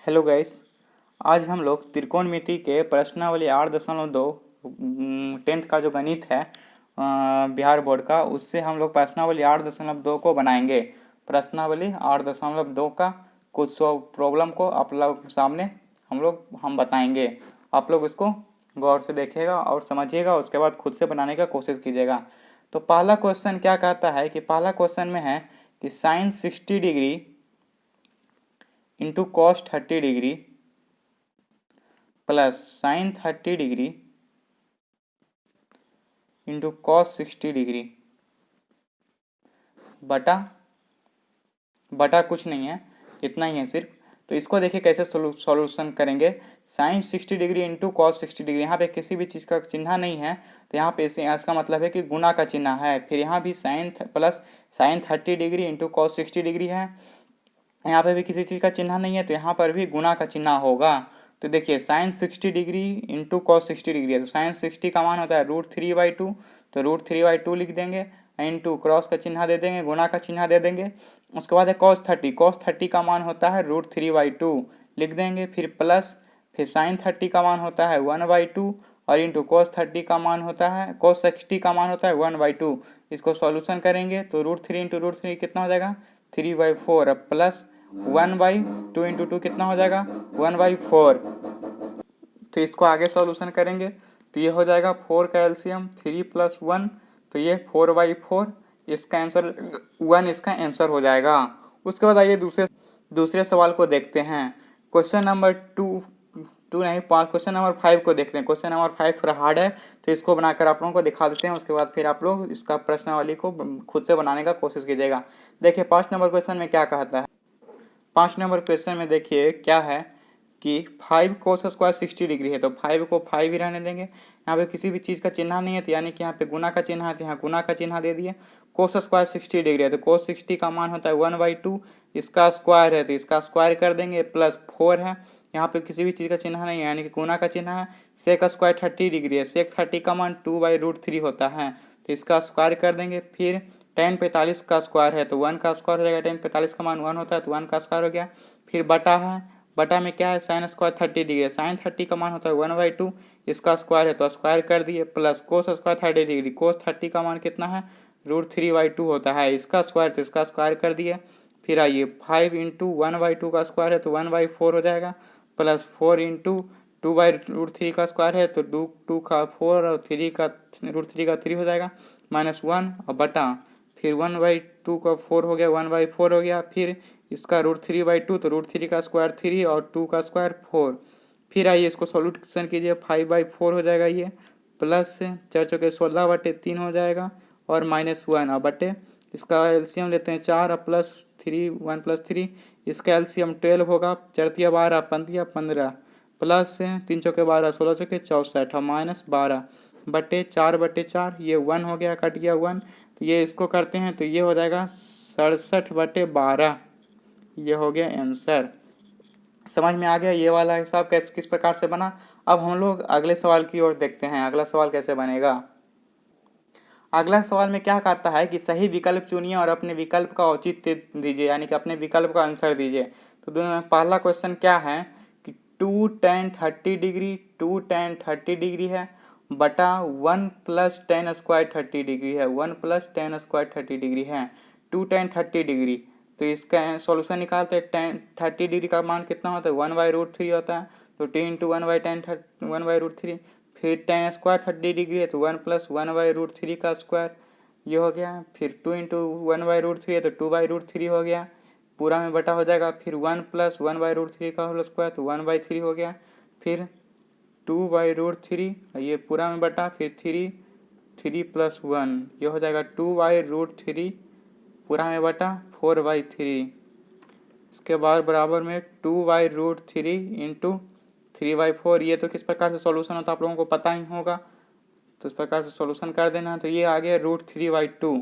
Hello guys. आज हम लोग त्रिकोणमिति के प्रश्नावली 8.2 10th का जो गणित है बिहार बोर्ड का, उससे हम लोग प्रश्नावली 8.2 को बनाएंगे। प्रश्नावली 8.2 का कुछ प्रॉब्लम को आप लोग सामने हम बताएंगे। आप लोग इसको गौर से देखिएगा और समझिएगा, उसके बाद खुद से बनाने का कोशिश कीजिएगा। तो पहला क्वेश्चन क्या कहता है कि पहला क्वेश्चन में है कि sine 60 degree into cos 30 degree plus sine 30 degree into cos 60 degree बटा बटा कुछ नहीं है, इतना ही है सिर्फ। तो इसको देखिए कैसे सॉल्यूशन करेंगे। Sine 60 degree into cos 60 degree, यहाँ पे किसी भी चीज़ का चिन्ह नहीं है, तो यहाँ पे इसका मतलब है कि गुना का चिन्ह है। फिर यहाँ भी plus sine 30 degree into cos 60 degree है, यहाँ पे भी किसी चीज़ का चिन्ह नहीं है, तो यहाँ पर भी गुना का चिन्ह होगा। तो देखिए sine 60 degree into cos 60 degree है, तो साइन 60 का मान होता है √3/2, तो √3/2 लिख देंगे, इंटू क्रॉस का चिन्ह दे देंगे, गुना का चिन्ह दे देंगे। उसके बाद है cos 30 का मान होता है √3/2 लिख देंगे, फिर साइन 30 का मान होता है 1/2 और इंटू cos 30 का मान होता है cos 60 का मान होता है 1/2। इसको सॉल्यूशन करेंगे तो √3 इंटू √3 कितना हो जाएगा 3/4 प्लस 1/2 इंटू 2 कितना हो जाएगा 1/4। तो इसको आगे सॉल्यूशन करेंगे तो ये हो जाएगा 4 का एलसीएम 3 + 1, तो ये 4/4 इसका आंसर 1 इसका आंसर हो जाएगा। उसके बाद आइए दूसरे सवाल को देखते हैं। क्वेश्चन नंबर क्वेश्चन नंबर 5 को देखते हैं। क्वेश्चन नंबर 5 थोड़ा हार्ड है, तो इसको बनाकर आप लोगों को दिखा देते हैं। उसके बाद फिर आप लोग इसका प्रश्नावली को खुद से बनाने का कोशिश कीजिएगा। देखिए 5 नंबर क्वेश्चन में क्या कहता है। 5 नंबर क्वेश्चन में देखिए क्या है कि 5 cos स्क्वायर 60 डिग्री है, तो 5 को 5 ही रहने देंगे। यहाँ पे किसी भी चीज़ का चिन्ह नहीं है, तो यानी कि यहाँ पे गुना का चिन्ह है, तो यहाँ गुना का चिन्ह दे दिए। cos स्क्वायर 60 डिग्री है, तो cos 60 का मान होता है 1/2, इसका स्क्वायर है तो इसका स्क्वायर कर देंगे, प्लस 4 है, यहाँ पे किसी भी चीज़ का चिन्ह नहीं है यानी कि गुना का चिन्ह है। सेक स्क्वायर 30 डिग्री है, सेक 30 का मान 2/√3 होता है, तो इसका स्क्वायर कर देंगे। फिर tan 45 का स्क्वायर है तो 1 का स्क्वायर हो जाएगा, tan 45 का मान 1 होता है तो 1 का स्क्वायर हो गया। फिर बटा है, बटा में क्या है साइन स्क्वायर 30 डिग्री है, साइन 30 का मान होता है 1/2, इसका स्क्वायर है तो स्क्वायर कर दिए, प्लस कोस स्क्वायर 30 डिग्री, कोस 30 का मान कितना है √3/2 होता है, इसका स्क्वायर तो इसका स्क्वायर कर दिए। फिर आइए 5 इंटू 1/2 का स्क्वायर है तो 1/4 हो जाएगा, प्लस 4 इंटू 2/√3 का स्क्वायर है तो 2 का 4 और 3 का √3 का 3 हो जाएगा, -1 और बटा फिर 1/2 का 4 हो गया 1/4 हो गया। फिर इसका √3/2, तो √3 का स्क्वायर 3 और 2 का स्क्वायर 4। फिर आइए इसको सॉल्यूशन कीजिए, 5/4 हो जाएगा ये, प्लस 4 चौके 16/3 हो जाएगा और -1 और बटे इसका एलसीएम लेते हैं 4 प्लस 3 1 + 3, इसका एलसीएम 12 होगा, 4 × 12 15 प्लस 3 चौके 12 16 चौके 64 और -12 बटे 4/4, ये 1 हो गया, कट गया 1, तो ये इसको करते हैं तो ये हो जाएगा 67/12, ये हो गया आंसर। समझ में आ गया ये वाला हिसाब कैसे किस प्रकार से बना। अब हम लोग अगले सवाल की ओर देखते हैं, अगला सवाल कैसे बनेगा। अगला सवाल में क्या कहता है कि सही विकल्प चुनिए और अपने विकल्प का औचित्य दीजिए, यानी कि अपने विकल्प का आंसर दीजिए। तो दोनों में पहला क्वेश्चन क्या है कि 2 tan 30 डिग्री 2 tan 30 डिग्री है बटा 1 + tan स्क्वायर 30 डिग्री है, 1 + tan स्क्वायर 30 डिग्री है, 2 tan 30 डिग्री। तो इसका सॉल्यूशन निकालते हैं। tan 30 डिग्री का मान कितना होता है 1/√3 होता है, तो 2 इंटू 1/√3। फिर tan स्क्वायर 30 डिग्री है तो 1 + 1/√3 का स्क्वायर, ये हो गया। फिर 2 इंटू 1/√3 है तो 2/√3 हो गया, पूरा में बटा हो जाएगा। फिर 1 + 1/√3 का होल स्क्वायर तो 1/3 हो गया। फिर 2/√3, ये पूरा में बटा, फिर 3 + 1, ये हो जाएगा 2/√3 पूरा में बटा 4/3। इसके बाद बराबर में 2/√3 इंटू 3/4। ये तो किस प्रकार से सॉल्यूशन होता है आप लोगों को पता ही होगा, तो इस प्रकार से सॉल्यूशन कर देना। तो ये आ गया √3/2,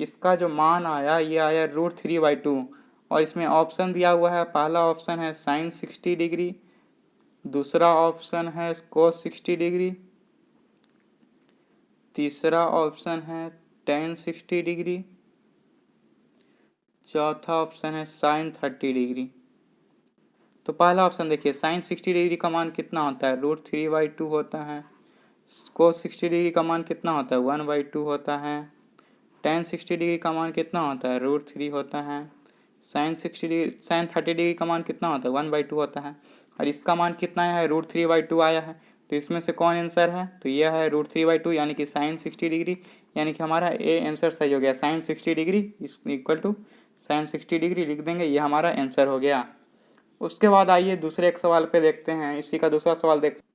इसका जो मान आया ये आया √3/2, और इसमें ऑप्शन दिया हुआ है। पहला ऑप्शन है साइन 60 डिग्री, दूसरा ऑप्शन है cos 60 डिग्री, तीसरा ऑप्शन है tan 60 डिग्री, चौथा ऑप्शन है साइन 30 डिग्री। तो पहला ऑप्शन देखिए, साइन 60 डिग्री का मान कितना होता है, √3/2 होता है। कोस 60 डिग्री का मान कितना होता है, 1/2 होता है। टेन 60 डिग्री का मान कितना होता है, √3 होता है। साइन 30 डिग्री का मान कितना होता है, 1/2 होता है। और इसका मान कितना आया है, √3/2 आया है। तो इसमें से कौन आंसर है, तो यह है √3/2 यानी कि साइन 60 डिग्री, यानी कि हमारा ए आंसर सही हो गया। Sine 60 degree equal to sine 60 degree लिख देंगे, ये हमारा आंसर हो गया। उसके बाद आइए दूसरे एक सवाल पे देखते हैं, इसी का दूसरा सवाल देखते हैं।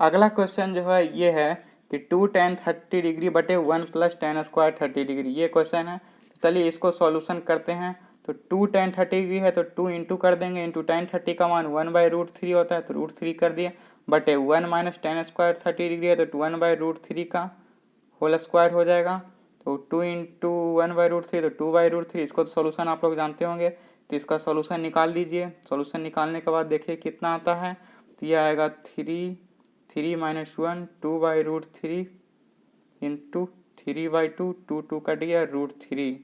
अगला क्वेश्चन जो है ये है कि 2 tan 30 डिग्री बटे 1 + tan स्क्वायर 30 डिग्री, ये क्वेश्चन है। तो चलिए इसको सॉल्यूशन करते हैं। तो 2 tan 30 डिग्री है तो 2 इंटू कर देंगे, इंटू tan 30 का मान 1/√3 होता है तो √3 कर दिए, बटे 1 - tan स्क्वायर 30 डिग्री है तो 1/√3 का होल स्क्वायर हो जाएगा। तो 2 इंटू 1/√3 तो 2/√3। इसको तो सोल्यूशन आप लोग जानते होंगे, तो इसका सोल्यूशन निकाल लीजिए। सोल्यूशन निकालने के बाद देखिए कितना आता है, तो यह आएगा 3 1 2/√3 इंटू 3/2, 2 कट गया, √3,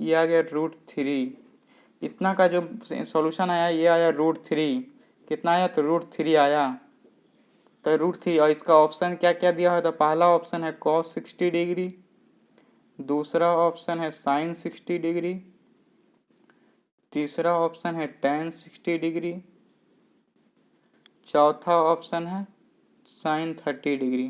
ये आ गया √3। इतना का जो सॉल्यूशन आया ये आया √3। कितना आया, तो √3 आया। तो √3, और इसका ऑप्शन क्या क्या दिया है, तो पहला ऑप्शन है cos 60 डिग्री, दूसरा ऑप्शन है साइन 60 डिग्री, तीसरा ऑप्शन है tan 60 डिग्री, चौथा ऑप्शन है साइन 30 डिग्री।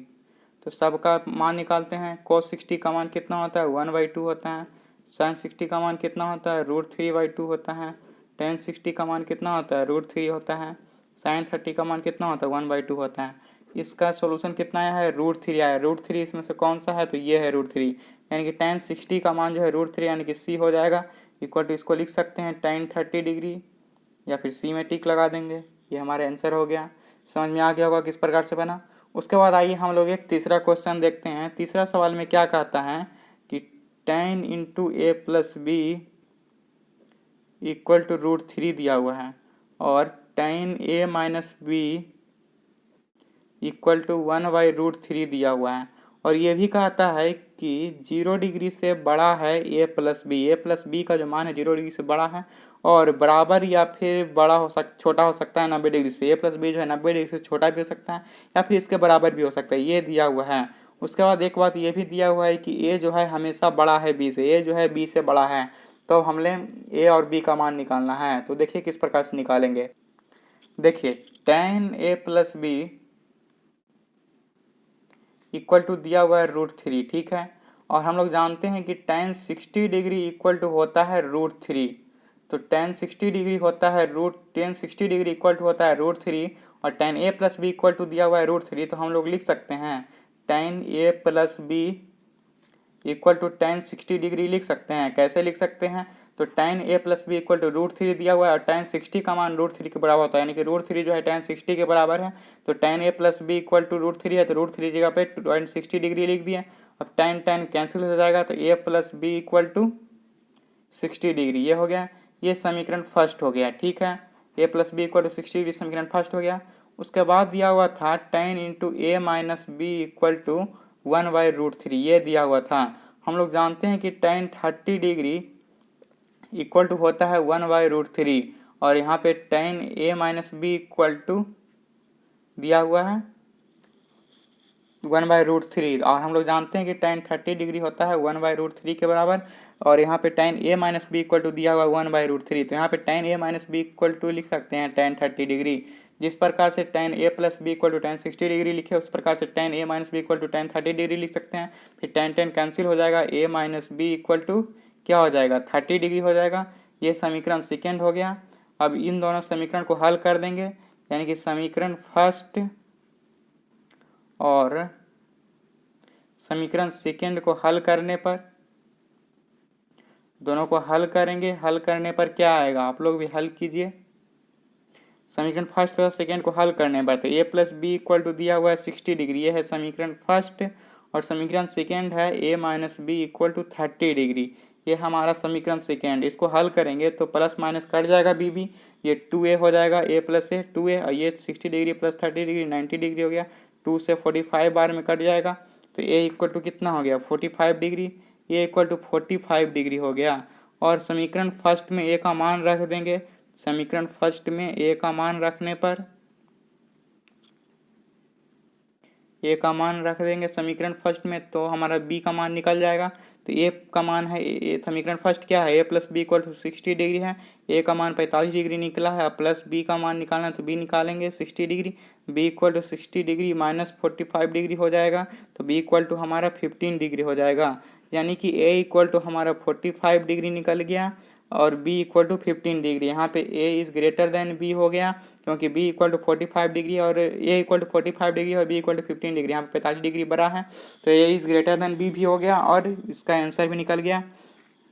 तो सबका मान निकालते हैं। cos 60 का मान कितना होता है, 1/2 होता है। साइन 60 का मान कितना होता है, √3/2 होता है। tan 60 का मान कितना होता है, √3 होता है। साइन 30 का मान कितना होता है, 1/2 होता है। इसका सोल्यूशन कितना आया है, √3 आया। √3 इसमें से कौन सा है, तो ये है √3, यानी कि tan 60 का मान जो है √3 यानी कि सी हो जाएगा। इक्वल टू इसको लिख सकते हैं tan 30 डिग्री, या फिर सी में टिक लगा देंगे, ये हमारा आंसर हो गया। समझ में आ गया होगा किस प्रकार से बना। उसके बाद आइए हम लोग एक तीसरा क्वेश्चन देखते हैं। तीसरा सवाल में क्या कहता है कि tan into A plus B equal to √3 दिया हुआ है, और tan a minus B equal to 1/√3 दिया हुआ है। और ये भी कहता है कि 0 डिग्री से बड़ा है a प्लस बी का जो मान है 0 डिग्री से बड़ा है, और बराबर या फिर छोटा हो सकता है 90 डिग्री से। a प्लस बी जो है 90 डिग्री से छोटा भी हो सकता है या फिर इसके बराबर भी हो सकता है, ये दिया हुआ है। उसके बाद एक बात ये भी दिया हुआ है कि a जो है हमेशा बड़ा है b से, a जो है b से बड़ा है। तो हमने a और b का मान निकालना है। तो देखिए किस प्रकार से निकालेंगे। देखिए tan a plus B equal to दिया हुआ है √3, ठीक है। और हम लोग जानते हैं कि tan 60 डिग्री इक्वल टू होता है √3। तो tan 60 डिग्री होता है tan 60 डिग्री इक्वल टू होता है √3, और tan a plus B equal to दिया हुआ है √3। तो हम लोग लिख सकते हैं tan a plus B equal to tan 60 degree लिख सकते हैं। कैसे लिख सकते हैं, तो tan a plus B equal to √3 दिया हुआ है, और tan 60 का मान √3 के बराबर होता है, यानी कि √3 जो है tan 60 के बराबर है। तो tan a plus B equal to √3 है, तो √3 जगह पे tan 60 डिग्री लिख दिए। अब tan कैंसिल हो जाएगा, तो a plus B equal to 60 degree, ये हो गया। ये समीकरण फर्स्ट हो गया, ठीक है। a plus B equal to 60 degree समीकरण फर्स्ट हो गया। उसके बाद दिया हुआ था tan into a minus B equal to 1/√3, ये दिया हुआ था। हम लोग जानते हैं कि tan 30 डिग्री इक्वल टू होता है 1/√3, और यहाँ पे tan a minus B equal to दिया हुआ है 1/√3, और हम लोग जानते हैं कि tan 30 डिग्री होता है 1/√3 के बराबर, और यहाँ पे tan a minus B equal to दिया हुआ है 1/√3। तो यहाँ पे tan a minus B equal to लिख सकते हैं tan 30 डिग्री। जिस प्रकार से tan a plus B equal to tan 60 degree लिखे, उस प्रकार से tan a minus B equal to tan 30 degree लिख सकते हैं। फिर tan कैंसिल हो जाएगा, a minus B equal to क्या हो जाएगा, 30 डिग्री हो जाएगा। ये समीकरण सेकेंड हो गया। अब इन दोनों समीकरण को हल कर देंगे, यानी कि समीकरण फर्स्ट और समीकरण सेकेंड को हल करने पर, दोनों को हल करेंगे। हल करने पर क्या आएगा, आप लोग भी हल कीजिए। समीकरण फर्स्ट और सेकेंड को हल करने पर तो a plus B equal to दिया हुआ है 60 डिग्री, ये है समीकरण फर्स्ट। और समीकरण सेकेंड है a minus B equal to 30 degree, ये हमारा समीकरण सेकेंड। इसको हल करेंगे तो प्लस माइनस कट जाएगा b, ये 2a हो जाएगा, a प्लस ए 2a, और ये 60 डिग्री प्लस 30 डिग्री 90 डिग्री हो गया। 2 से 45 बार में कट जाएगा, तो a इक्वल टू कितना हो गया, 45 degree. a equal to 45 degree हो गया। और समीकरण फर्स्ट में a का मान रख देंगे, समीकरण फर्स्ट में ए का मान रखने पर, ए का मान रख देंगे समीकरण फर्स्ट में तो हमारा बी का मान निकल जाएगा। तो ए का मान है, समीकरण फर्स्ट क्या है, A plus B equal to 60 degree है, ए का मान 45 डिग्री निकला है, प्लस बी का मान निकालना है तो बी निकालेंगे 60 degree, B equal to 60 degree minus 45 degree हो जाएगा, तो बी इक्वल टू हमारा 15 डिग्री हो जाएगा। यानी कि ए इक्वल टू हमारा 45 डिग्री निकल गया और b इक्वल टू 15 डिग्री। यहाँ पे a is greater than b हो गया, क्योंकि b इक्वल टू 45 डिग्री और a इक्वल टू 45 डिग्री और b इक्वल टू 15 डिग्री, यहाँ पे 45 डिग्री बड़ा है तो a is greater than b भी हो गया और इसका आंसर भी निकल गया।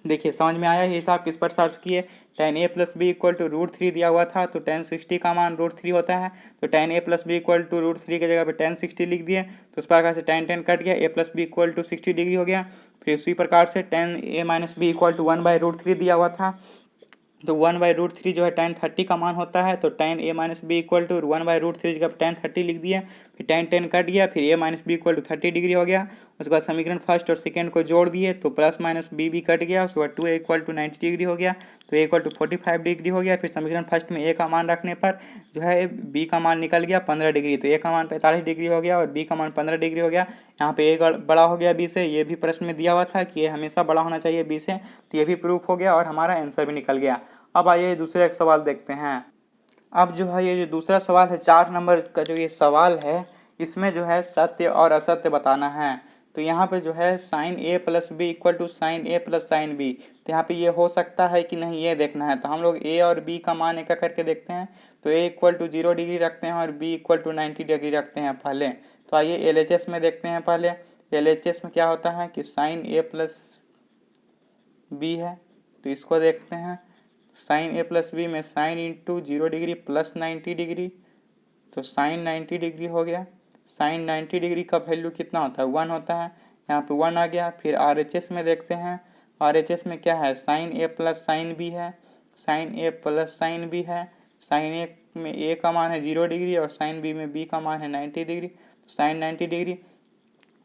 देखिए समझ में आया ये हिसाब किस पर सर्च किए। tan a plus B equal to √3 दिया हुआ था तो tan 60 का मान √3 होता है, तो tan a plus B equal to √3 की जगह पे tan 60 लिख दिए, तो उस प्रकार से tan कट गया, a plus B equal to 60 degree हो गया। फिर उसी प्रकार से tan a minus B equal to 1/√3 दिया हुआ था, तो 1/√3 जो है tan 30 का मान होता है, तो tan a minus B equal to 1/√3 जगह tan 30 लिख दिया, फिर tan कट गया, फिर a minus B equal to 30 degree हो गया। उसके बाद समीकरण फर्स्ट और सेकंड को जोड़ दिए तो प्लस माइनस बी भी कट गया, उसके बाद 2a इक्वल टू 90 डिग्री हो गया, तो a इक्वल टू 45 डिग्री हो गया। फिर समीकरण फर्स्ट में a का मान रखने पर जो है b का मान निकल गया 15 डिग्री, तो a का मान 45 डिग्री हो गया और b का मान 15 डिग्री हो गया। यहाँ पे a बड़ा हो गया b से, ये भी प्रश्न में दिया हुआ था कि ये हमेशा बड़ा होना चाहिए b से, तो ये भी प्रूफ हो गया और हमारा आंसर भी निकल गया। अब आइए दूसरा एक सवाल देखते हैं। अब जो है ये जो दूसरा सवाल है 4 नंबर का जो ये सवाल है, इसमें जो है सत्य और असत्य बताना है। तो यहाँ पे जो है sine A plus B equal to sine A plus sine B, तो यहाँ पे ये हो सकता है कि नहीं ये देखना है। तो हम लोग ए और बी का मान एक करके देखते हैं। तो ए इक्वल टू 0 डिग्री रखते हैं और बी इक्वल टू 90 डिग्री रखते हैं पहले। तो आइए LHS में देखते हैं। पहले LHS में क्या होता है कि साइन ए प्लस बी है, तो इसको देखते हैं। साइन ए प्लस बी में sine into 0 degree plus 90 degree, तो साइन 90 डिग्री हो गया। साइन 90 डिग्री का वैल्यू कितना होता है, 1 होता है, यहाँ पे 1 आ गया। फिर RHS में देखते हैं। RHS में क्या है, sine A plus sine B है, sine A plus sine B है। साइन ए में ए का मान है 0 डिग्री और साइन बी में बी का मान है 90 डिग्री, तो साइन 90 डिग्री,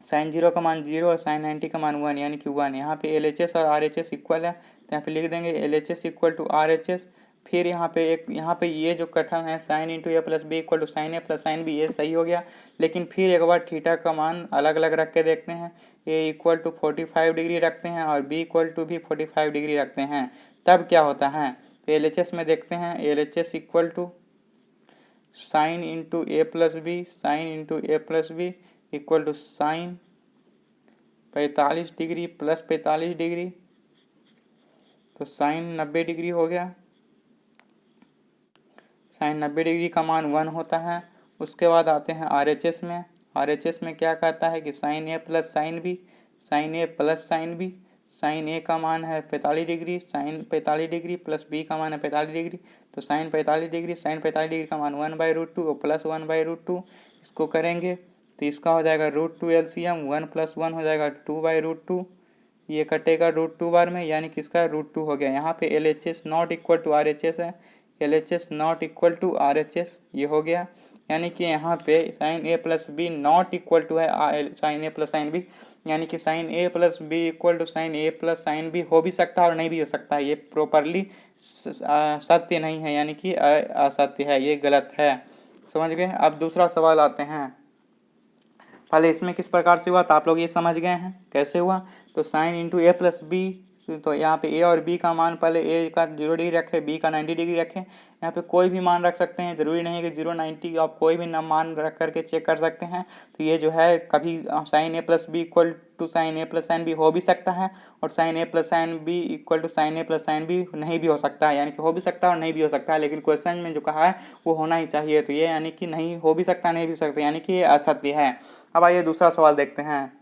साइन 0 का मान 0 और साइन 90 का मान 1 यानी कि 1। यहाँ पे LHS और RHS इक्वल है, तो यहाँ पे लिख देंगे LHS इक्वल टू RHS। फिर यहाँ पे ये जो कथन है sine into A plus B equal to sine A plus sine B, ये सही हो गया। लेकिन फिर एक बार थीटा का मान अलग अलग रख के देखते हैं। ए इक्वल टू 45 डिग्री रखते हैं और बी इक्वल टू भी 45 डिग्री रखते हैं, तब क्या होता है। तो LHS में देखते हैं। LHS equal to sine into A plus B, sine into A plus B equal to sine 45 degree plus 45 degree, तो साइन 90 डिग्री हो गया। साइन 90 डिग्री का मान 1 होता है। उसके बाद आते हैं RHS में। RHS में क्या कहता है कि sine A plus sine B, sine A plus sine B, sine A का मान है 45 degree, sine 45 degree plus B का मान है 45 डिग्री, तो साइन 45 डिग्री, साइन 45 डिग्री का मान 1/√2 और प्लस 1/√2, इसको करेंगे तो इसका हो जाएगा √2 LCM, 1 + 1 हो जाएगा 2/√2, ये कटेगा √2 बार में, यानी कि इसका √2 हो गया। यहाँ पे LHS not equal to RHS है, LHS not equal to RHS, ये हो गया। यानी कि यहाँ पे sine A plus B not equal to है sine A plus sine B, यानी कि sine A plus B equal to sine A plus sine B हो भी सकता है और नहीं भी हो सकता है। ये प्रॉपरली सत्य नहीं है, यानी कि असत्य है, ये गलत है। समझ गए। अब दूसरा सवाल आते हैं। पहले इसमें किस प्रकार से हुआ तो आप लोग ये समझ गए हैं कैसे हुआ। तो साइन इंटू ए प्लस बी, तो यहाँ पे ए और बी का मान पहले ए का 0 डिग्री रखे, बी का 90 डिग्री रखें। यहाँ पे कोई भी मान रख सकते हैं, ज़रूरी नहीं है कि 0 90, आप कोई भी मान रख करके चेक कर सकते हैं। तो ये जो है कभी sine A plus B equal to sine A plus sine B हो भी सकता है और sine A plus sine B equal to sine A plus sine B नहीं भी हो सकता है, यानी कि हो भी सकता है और नहीं भी हो सकता है। लेकिन क्वेश्चन में जो कहा है वो होना ही चाहिए, तो ये यानी कि नहीं हो भी सकता नहीं भी हो सकता, यानी कि ये असत्य है। अब आइए दूसरा सवाल देखते हैं।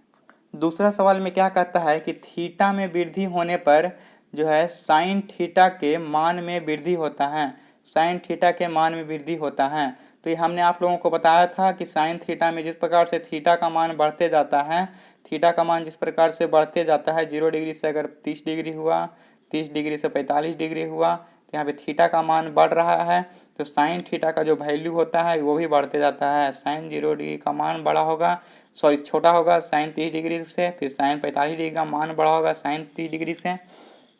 दूसरा सवाल में क्या कहता है कि थीटा में वृद्धि होने पर जो है साइन थीटा के मान में वृद्धि होता है, साइन थीटा के मान में वृद्धि होता है। तो ये हमने आप लोगों को बताया था कि साइन थीटा में जिस प्रकार से थीटा का मान बढ़ते जाता है, थीटा का मान जिस प्रकार से बढ़ते जाता है, 0 डिग्री से अगर 30 डिग्री हुआ, 30 डिग्री से 45 डिग्री हुआ, तो यहाँ पे थीटा का मान बढ़ रहा है, तो साइन थीटा का जो वैल्यू होता है वो भी बढ़ते जाता है। साइन 0 डिग्री का मान बड़ा होगा, छोटा होगा साइन 30 डिग्री से, फिर साइन 45 डिग्री का मान बड़ा होगा साइन 30 डिग्री से।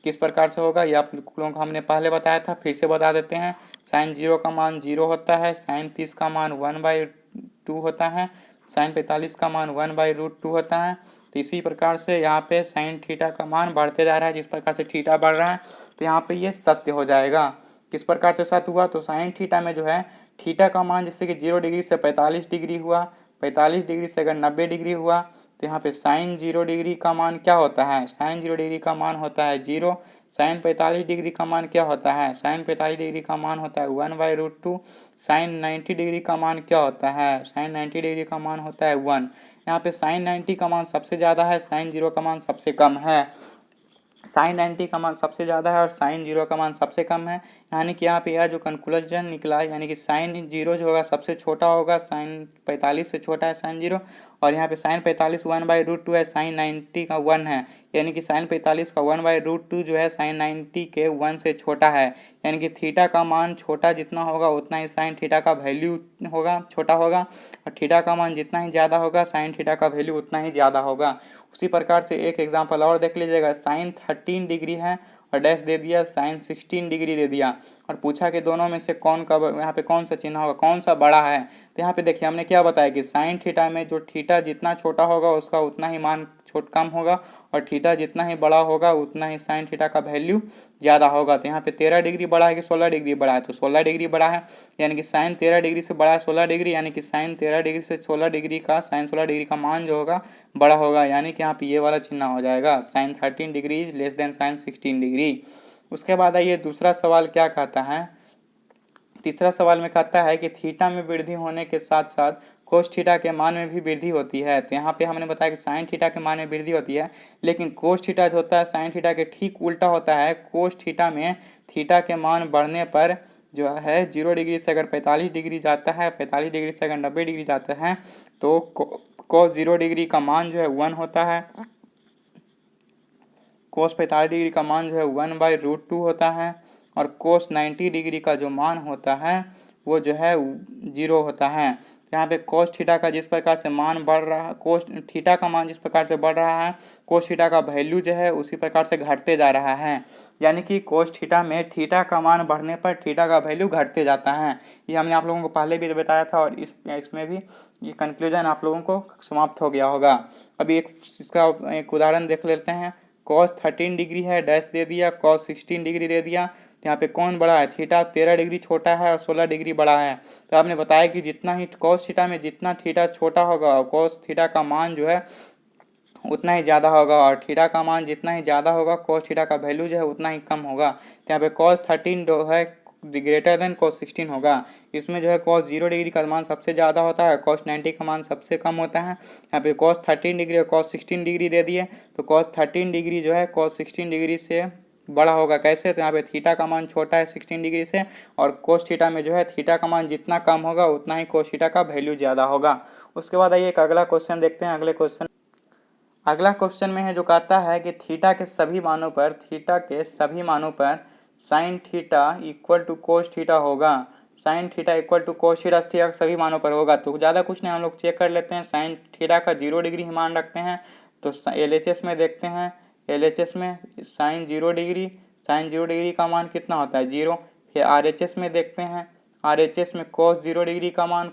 किस प्रकार से होगा ये आप लोगों को हमने पहले बताया था, फिर से बता देते हैं। साइन 0 का मान 0 होता है, साइन 30 का मान 1/2 होता है, साइन 45 का मान 1/√2 होता है। तो इसी प्रकार से यहाँ पे साइन थीटा का मान बढ़ते जा रहा है, जिस प्रकार से थीटा बढ़ रहा है तो यहाँ पे ये सत्य हो जाएगा। किस प्रकार से सत्य हुआ, तो साइन थीटा में जो है थीटा का मान जैसे कि 0 डिग्री से 45 डिग्री हुआ, 45 डिग्री से अगर 90 डिग्री हुआ तो यहाँ पे साइन 0 डिग्री का मान क्या होता है, साइन 0 डिग्री का मान होता है 0। साइन 45 डिग्री का मान क्या होता है, साइन 45 डिग्री का मान होता है 1/√2। साइन 90 डिग्री का मान क्या होता है, साइन 90 डिग्री का मान होता है 1। यहाँ पे साइन 90 का मान सबसे ज़्यादा है, साइन 0 का मान सबसे कम है। साइन 90 का मान सबसे ज़्यादा है और साइन 0 का मान सबसे कम है, यानी कि यहाँ पे यह जो कंक्लूजन निकला, यानी कि साइन 0 जो होगा सबसे छोटा होगा, साइन 45 से छोटा है साइन 0। और यहाँ पे साइन 45 1/√2 है, साइन 90 का 1 है, यानी कि साइन 45 का 1/√2 जो है साइन 90 के 1 से छोटा है। यानी कि थीटा का मान छोटा जितना होगा उतना ही साइन थीटा का वैल्यू होगा, छोटा होगा, और थीटा का मान जितना ही ज़्यादा होगा साइन थीटा का वैल्यू उतना ही ज़्यादा होगा। उसी प्रकार से एक एग्जांपल और देख लीजिएगा, साइन 13 डिग्री है और डैश दे दिया, साइन 16 डिग्री दे दिया, और पूछा कि दोनों में से कौन का यहाँ पे कौन सा चिन्ह होगा, कौन सा बड़ा है। तो यहाँ पे देखिए हमने क्या बताया कि साइन थीटा में जो थीटा जितना छोटा होगा उसका उतना ही मान कम होगा, और थीटा जितना ही बड़ा होगा उतना ही साइन थीटा का वैल्यू ज़्यादा होगा। तो यहाँ पे 13 डिग्री बड़ा है कि 16 डिग्री बड़ा है, तो 16 डिग्री बड़ा है, यानी कि साइन 13 डिग्री से बड़ा है 16 डिग्री, यानी कि साइन 13 डिग्री से 16 डिग्री का साइन 16 डिग्री का मान जो होगा बड़ा होगा, यानी कि यहाँ पे ये वाला चिन्ह हो जाएगा, sine 13 degree is less than sine 16 degree. उसके बाद आइए दूसरा सवाल क्या कहता है। तीसरा सवाल में कहता है कि थीटा में वृद्धि होने के साथ साथ कोस थीटा के मान में भी वृद्धि होती है। तो यहाँ पे हमने बताया कि साइन थीटा के मान में वृद्धि होती है, लेकिन कोस थीटा जो होता है साइन थीटा के ठीक उल्टा होता है। कोस थीटा में थीटा के मान बढ़ने पर जो है 0 डिग्री से अगर 45 डिग्री जाता है, 45 डिग्री से अगर 90 डिग्री जाता है तो कोस 0 डिग्री का मान जो है 1 होता है, कोस 45 डिग्री का मान जो है 1/√2 होता है, और कोस 90 डिग्री का जो मान होता है वो जो है 0 होता है। यहाँ पे कोस थीटा का जिस प्रकार से मान बढ़ रहा है, कोस थीटा का मान जिस प्रकार से बढ़ रहा है, कोस थीटा का वैल्यू जो है उसी प्रकार से घटते जा रहा है। यानी कि कोस थीटा में थीटा का मान बढ़ने पर थीटा का वैल्यू घटते जाता है। ये हमने आप लोगों को पहले भी बताया था, और इसमें भी ये कंक्लूजन आप लोगों को समाप्त हो गया होगा। अभी इसका एक उदाहरण देख लेते हैं। कॉस 13 डिग्री है, डैश दे दिया, कॉस 16 डिग्री दे दिया। तो यहाँ पे कौन बड़ा है, थीटा 13 डिग्री छोटा है और 16 डिग्री बड़ा है। तो आपने बताया कि जितना ही कॉस थीटा में जितना थीटा छोटा होगा और कॉस थीटा का मान जो है उतना ही ज़्यादा होगा, और थीटा का मान जितना ही ज़्यादा होगा कॉस थीटा का वैल्यू जो है उतना ही कम होगा। तो यहाँ पे कॉस 13 जो है ग्रेटर देन कॉस 16 होगा। इसमें जो है कॉस 0 डिग्री का मान सबसे ज़्यादा होता है, कॉस 90 का मान सबसे कम होता है। यहाँ पे कॉस 13 डिग्री और कॉस 16 डिग्री दे दिए, तो कॉस 13 डिग्री जो है कॉस 16 डिग्री से बड़ा होगा। कैसे, तो यहाँ पे थीटा का मान छोटा है 16 डिग्री से, और कोस थीटा में जो है थीटा का मान जितना कम होगा उतना ही कोस थीटा का वैल्यू ज़्यादा होगा। उसके बाद आइए एक अगला क्वेश्चन देखते हैं। अगला क्वेश्चन में है जो कहता है कि थीटा के सभी मानों पर sine theta equal to cos theta होगा। Sine theta equal to cos theta theta के सभी मानों पर होगा। तो ज़्यादा कुछ नहीं, हम लोग चेक कर लेते हैं। साइन थीटा का 0 डिग्री ही मान रखते हैं, तो LHS में देखते हैं। LHS में साइन 0 डिग्री का मान कितना होता है 0। फिर RHS में देखते हैं, RHS में कोस 0 डिग्री का मान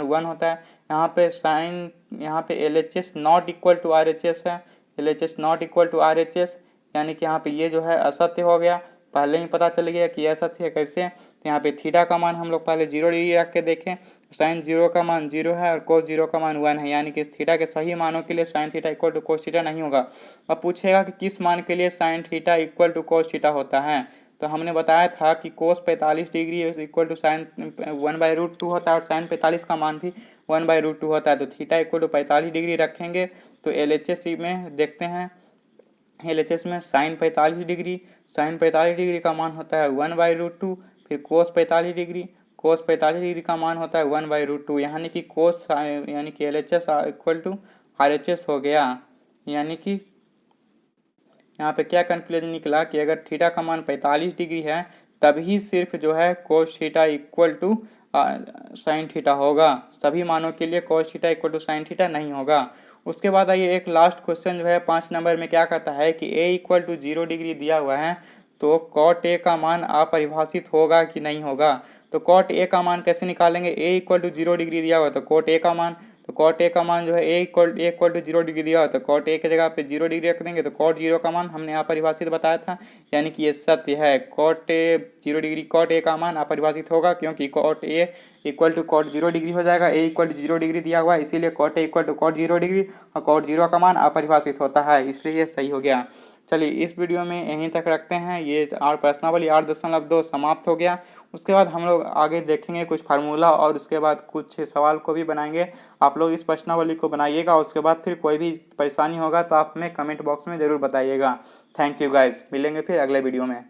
1 होता है। यहाँ पे LHS not equal to RHS है, LHS not equal to RHS, यानी कि यहाँ पे ये जो है असत्य हो गया। पहले ही पता चल गया कि असत्य है। कैसे, तो यहाँ पे थीटा का मान हम लोग पहले 0 डिग्री रख के देखें, साइन 0 का मान 0 है और कोस 0 का मान 1 है, यानी कि थीटा के सही मानों के लिए sine theta equal to cos theta नहीं होगा। अब पूछेगा कि किस मान के लिए sine theta equal to cos theta होता है। तो हमने बताया था कि cos 45 degree equal to sine 1/√2 होता है, और साइन 45 का मान भी 1/√2 होता है। तो थीटा इक्वल टू 45 डिग्री रखेंगे, तो LHS में देखते हैं। LHS में साइन 45 डिग्री का मान होता है 1/√2। फिर कोस 45 डिग्री का मान होता है 1/√2, यानी कि LHS इक्वल टू RHS हो गया। यानी कि यहाँ पे क्या कंक्लूजन निकला कि अगर थीटा का मान 45 डिग्री है तभी सिर्फ जो है cos theta equal to sine theta होगा। सभी मानों के लिए cos theta equal to sine theta नहीं होगा। उसके बाद आइए एक लास्ट क्वेश्चन जो है 5 नंबर में क्या कहता है कि a इक्वल टू 0 डिग्री दिया हुआ है, तो कॉट ए का मान अपरिभाषित होगा कि नहीं होगा। तो कॉट ए का मान कैसे निकालेंगे, a इक्वल टू 0 डिग्री दिया हुआ है तो कॉट ए का मान, तो कॉट ए का मान जो है a इक्वल टू 0 डिग्री दिया हुआ है तो कॉट ए की जगह पे 0 डिग्री रख देंगे, तो कॉट 0 का मान हमने अपरिभाषित बताया था, यानी कि ये सत्य है। Cot A 0 degree, cot A का मान अपरिभाषित होगा क्योंकि cot A equal to cot 0 degree हो जाएगा, ए इक्वल टू 0 डिग्री दिया हुआ है, इसीलिए cot A equal to cot 0 degree, और कॉट 0 का मान अपरिभाषित होता है, इसलिए ये सही हो गया। चलिए इस वीडियो में यहीं तक रखते हैं। ये प्रश्नावली 8.2 समाप्त हो गया। उसके बाद हम लोग आगे देखेंगे कुछ फार्मूला और उसके बाद कुछ सवाल को भी बनाएंगे। आप लोग इस प्रश्नावली को बनाइएगा, उसके बाद फिर कोई भी परेशानी होगा तो आप हमें कमेंट बॉक्स में ज़रूर बताइएगा। थैंक यू गाइस, मिलेंगे फिर अगले वीडियो में।